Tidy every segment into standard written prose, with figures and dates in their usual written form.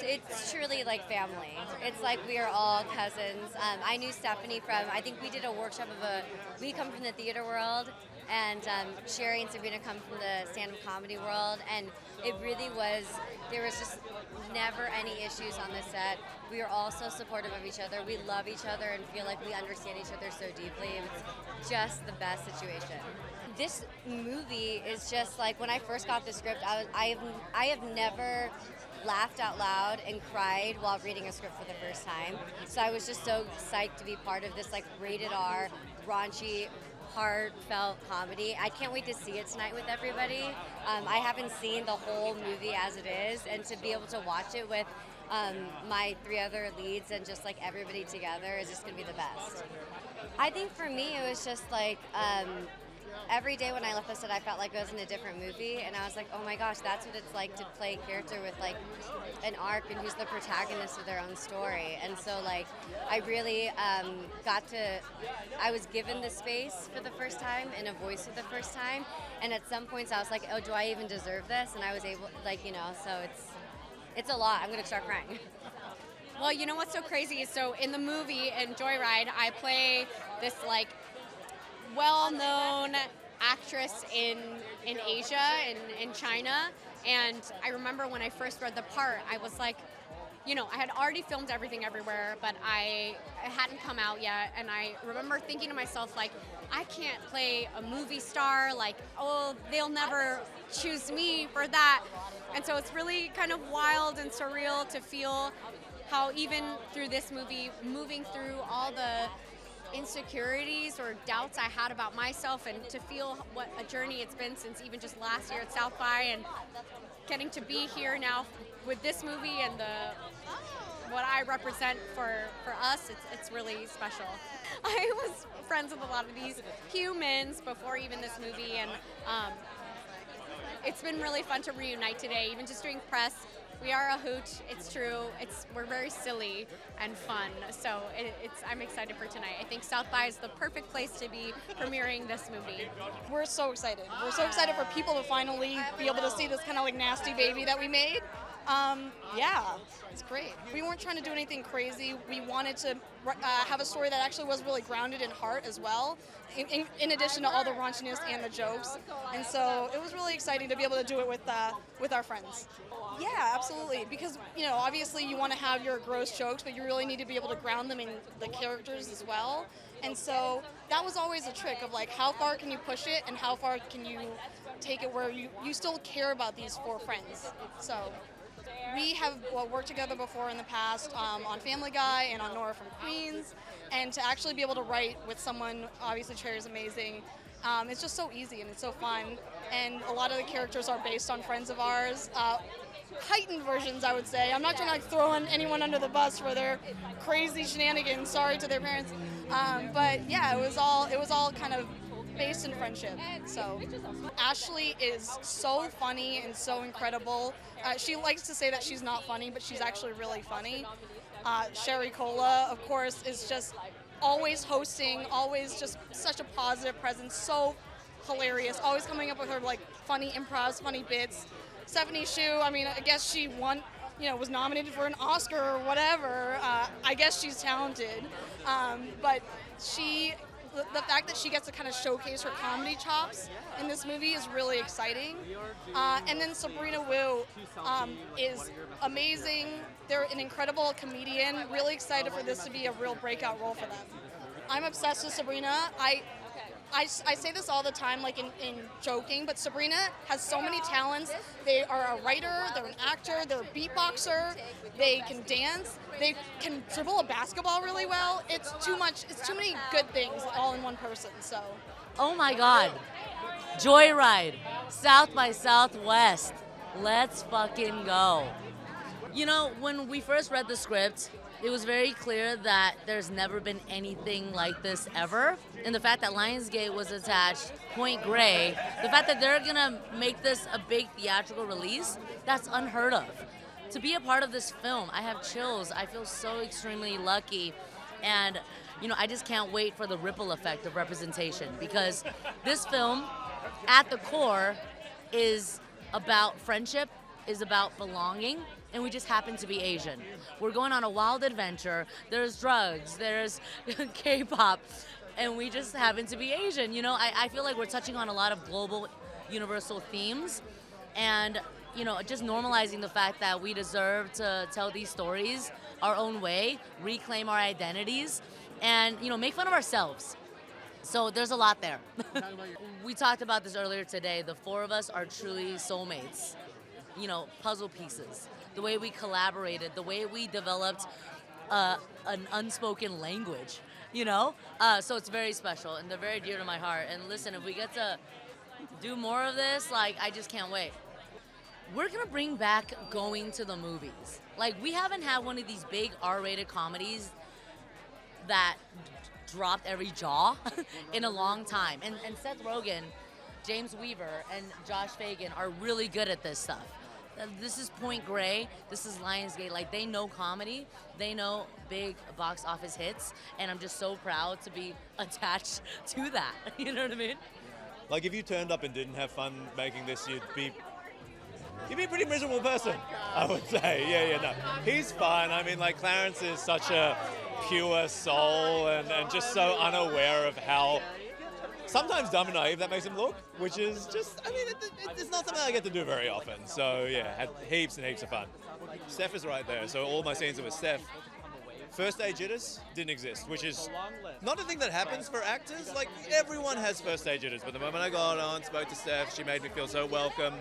It's truly like family. It's like we are all cousins. I knew Stephanie from, I think we did a workshop we come from the theater world, and Sherry and Sabrina come from the stand-up comedy world, and it really was, there was just never any issues on the set. We are all so supportive of each other. We love each other and feel like we understand each other so deeply. It's just the best situation. This movie is just like, when I first got the script, I have never laughed out loud and cried while reading a script for the first time. So I was just so psyched to be part of this like rated R, raunchy, heartfelt comedy. I can't wait to see it tonight with everybody. I haven't seen the whole movie as it is, and to be able to watch it with my three other leads and just like everybody together is just gonna be the best. I think for me it was just like every day when I left the set, I felt like I was in a different movie, and I was like, oh my gosh, that's what it's like to play a character with like an arc and who's the protagonist of their own story. And so like I really I was given the space for the first time and a voice for the first time, and at some points I was like, oh, do I even deserve this? And I was able, like, you know, so it's a lot. I'm gonna start crying. Well, you know what's so crazy is, so in the movie, in Joyride, I play this like well-known actress in Asia, in China, and I remember when I first read the part, I was like, you know, I had already filmed Everything Everywhere, but it hadn't come out yet, and I remember thinking to myself, like, I can't play a movie star, like, oh, they'll never choose me for that. And so it's really kind of wild and surreal to feel how even through this movie, moving through all the insecurities or doubts I had about myself, and to feel what a journey it's been since even just last year at South by, and getting to be here now with this movie and what I represent for us, it's really special. I was friends with a lot of these humans before even this movie, and it's been really fun to reunite today, even just doing press. We are a hoot, it's true. We're very silly and fun, so I'm excited for tonight. I think South by is the perfect place to be premiering this movie. We're so excited. We're so excited for people to finally be able to see this kind of like nasty baby that we made. Yeah, it's great. We weren't trying to do anything crazy. We wanted to have a story that actually was really grounded in heart as well, in addition to all the raunchiness and the jokes. And so it was really exciting to be able to do it with our friends. Yeah, absolutely. Because, you know, obviously you want to have your gross jokes, but you really need to be able to ground them in the characters as well. And so that was always a trick of like, how far can you push it and how far can you take it where you still care about these four friends. So we have worked together before in the past on Family Guy and on Nora from Queens, and to actually be able to write with someone, obviously Cherry is amazing. It's just so easy and it's so fun, and a lot of the characters are based on friends of ours. Heightened versions, I would say. I'm not trying to like throw anyone under the bus for their crazy shenanigans. Sorry to their parents, but yeah, it was all kind of based in friendship. So Ashley is so funny and so incredible. She likes to say that she's not funny, but she's actually really funny. Sherry Cola, of course, is just always hosting, always just such a positive presence, so hilarious, always coming up with her like funny improvs, funny bits. Stephanie Shu, I mean, I guess she won, you know, was nominated for an Oscar or whatever. I guess she's talented, but the fact that she gets to kind of showcase her comedy chops in this movie is really exciting. And then Sabrina Wu is amazing. They're an incredible comedian. Really excited for this to be a real breakout role for them. I'm obsessed with Sabrina. I say this all the time, like in joking, but Sabrina has so many talents. They are a writer, they're an actor, they're a beatboxer, they can dance, they can dribble a basketball really well. It's too many good things all in one person, so. Oh my God, Joyride, South by Southwest, let's fucking go. You know, when we first read the script, it was very clear that there's never been anything like this ever. And the fact that Lionsgate was attached, Point Grey, the fact that they're gonna make this a big theatrical release, that's unheard of. To be a part of this film, I have chills. I feel so extremely lucky. And, I just can't wait for the ripple effect of representation, because this film, at the core, is about friendship, is about belonging, and we just happen to be Asian. We're going on a wild adventure. There's drugs, there's K-pop, and we just happen to be Asian. I feel like we're touching on a lot of global, universal themes, and just normalizing the fact that we deserve to tell these stories our own way, reclaim our identities, and make fun of ourselves. So there's a lot there. We talked about this earlier today. The four of us are truly soulmates. Puzzle pieces. The way we collaborated, the way we developed an unspoken language. So it's very special, and they're very dear to my heart. And listen, if we get to do more of this, I just can't wait. We're gonna bring back going to the movies. We haven't had one of these big R-rated comedies that dropped every jaw in a long time. And Seth Rogen, James Weaver, and Josh Fagan are really good at this stuff. This is Point Grey, this is Lionsgate. They know comedy, they know big box office hits, and I'm just so proud to be attached to that. You know what I mean? If you turned up and didn't have fun making this, you'd be a pretty miserable person, I would say. Yeah, no. He's fun. Clarence is such a pure soul and just so unaware of how sometimes dumb and naive that makes him look, which is just, it's not something I get to do very often. So yeah, had heaps and heaps of fun. Steph is right there. So all my scenes are with Steph. First day jitters didn't exist, which is not a thing that happens for actors. Everyone has first day jitters, but the moment I got on, spoke to Steph, she made me feel so welcome.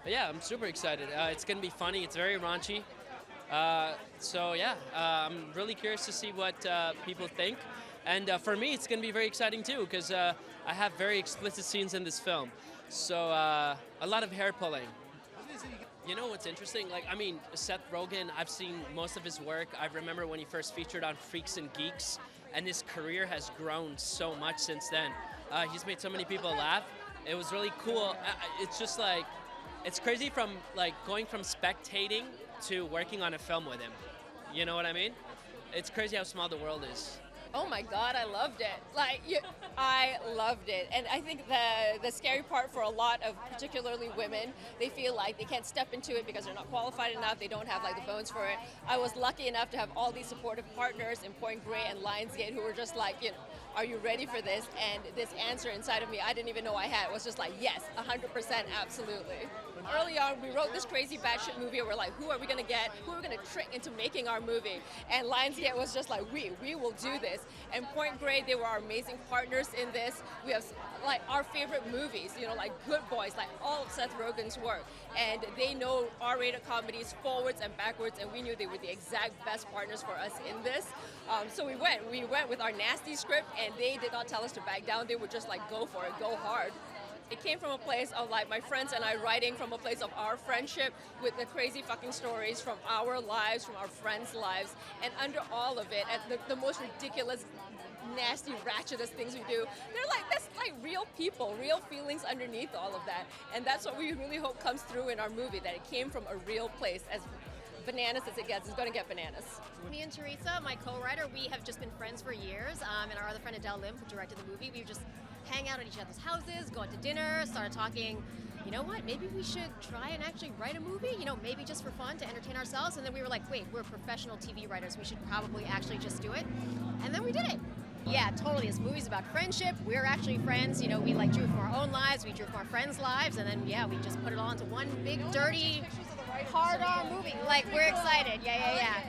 Yeah, I'm super excited. It's going to be funny. It's very raunchy. I'm really curious to see what people think. And for me, it's going to be very exciting too, because I have very explicit scenes in this film. So a lot of hair pulling. You know what's interesting? Seth Rogen, I've seen most of his work. I remember when he first featured on Freaks and Geeks, and his career has grown so much since then. He's made so many people laugh. It was really cool. It's just it's crazy from going from spectating to working on a film with him. You know what I mean? It's crazy how small the world is. Oh my God, I loved it. I loved it. And I think the scary part for a lot of particularly women, they feel like they can't step into it because they're not qualified enough, they don't have the bones for it. I was lucky enough to have all these supportive partners in Point Grey and Lionsgate who were just are you ready for this? And this answer inside of me, I didn't even know I had, was just yes, 100%, absolutely. Early on, we wrote this crazy batshit movie, and we're who are we gonna get? Who are we gonna trick into making our movie? And Lionsgate was just we will do this. And Point Grey, they were our amazing partners in this. We have our favorite movies, Good Boys, all of Seth Rogen's work. And they know R-rated comedies forwards and backwards, and we knew they were the exact best partners for us in this. So we went with our nasty script, and they did not tell us to back down. They would just go for it, go hard. It came from a place of my friends and I writing from a place of our friendship with the crazy fucking stories from our lives, from our friends' lives, and under all of it, at the most ridiculous, nasty, ratchetest things we do, that's real people, real feelings underneath all of that. And that's what we really hope comes through in our movie, that it came from a real place. As bananas as it gets, it's going to get bananas. Me and Teresa, my co-writer, we have just been friends for years, and our other friend Adele Lim, who directed the movie, we just hang out at each other's houses, go out to dinner, start talking, you know what, maybe we should try and actually write a movie, maybe just for fun, to entertain ourselves. And then we were wait, we're professional TV writers, we should probably actually just do it. And then we did it. Yeah, totally. This movie's about friendship. We're actually friends. We drew from our own lives, we drew from our friends' lives, and then, we just put it all into one big, dirty, hard-on movie. We're excited. Yeah.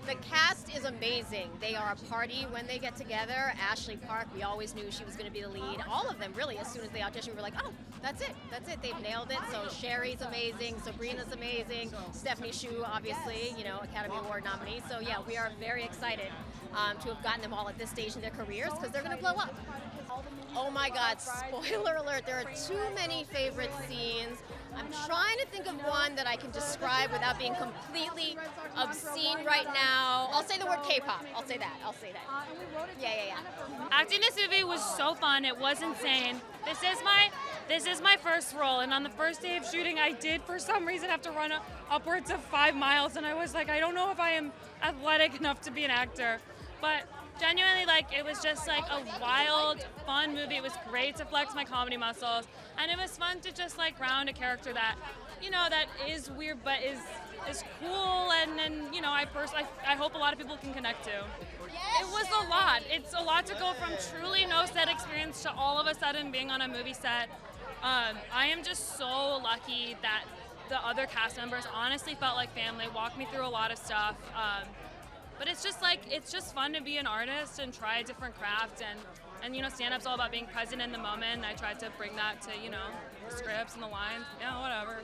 The cast is amazing. They are a party when they get together. Ashley Park, we always knew she was going to be the lead. All of them, really, as soon as they auditioned, we were oh, that's it. They've nailed it. So Sherry's amazing. Sabrina's amazing. Stephanie Hsu, obviously, Academy Award nominee. So yeah, we are very excited to have gotten them all at this stage in their careers, because they're going to blow up. Oh my God, spoiler alert, there are too many favorite scenes. I'm trying to think of one that I can describe without being completely obscene right now. I'll say the word K-pop. I'll say that. Yeah. Acting this movie was so fun. It was insane. This is my first role, and on the first day of shooting, I did for some reason have to run upwards of 5 miles, and I was like, I don't know if I am athletic enough to be an actor, but genuinely, like, it was just like a wild, fun movie. It was great to flex my comedy muscles, and it was fun to just like round a character that, you know, that is weird but is cool, and you know, I hope a lot of people can connect to. It was a lot. It's a lot to go from truly no set experience to all of a sudden being on a movie set. I am just so lucky that the other cast members honestly felt like family, walked me through a lot of stuff. But it's just fun to be an artist and try a different craft, and you know, stand-up's all about being present in the moment, and I tried to bring that to, you know, the scripts and the lines, yeah, whatever.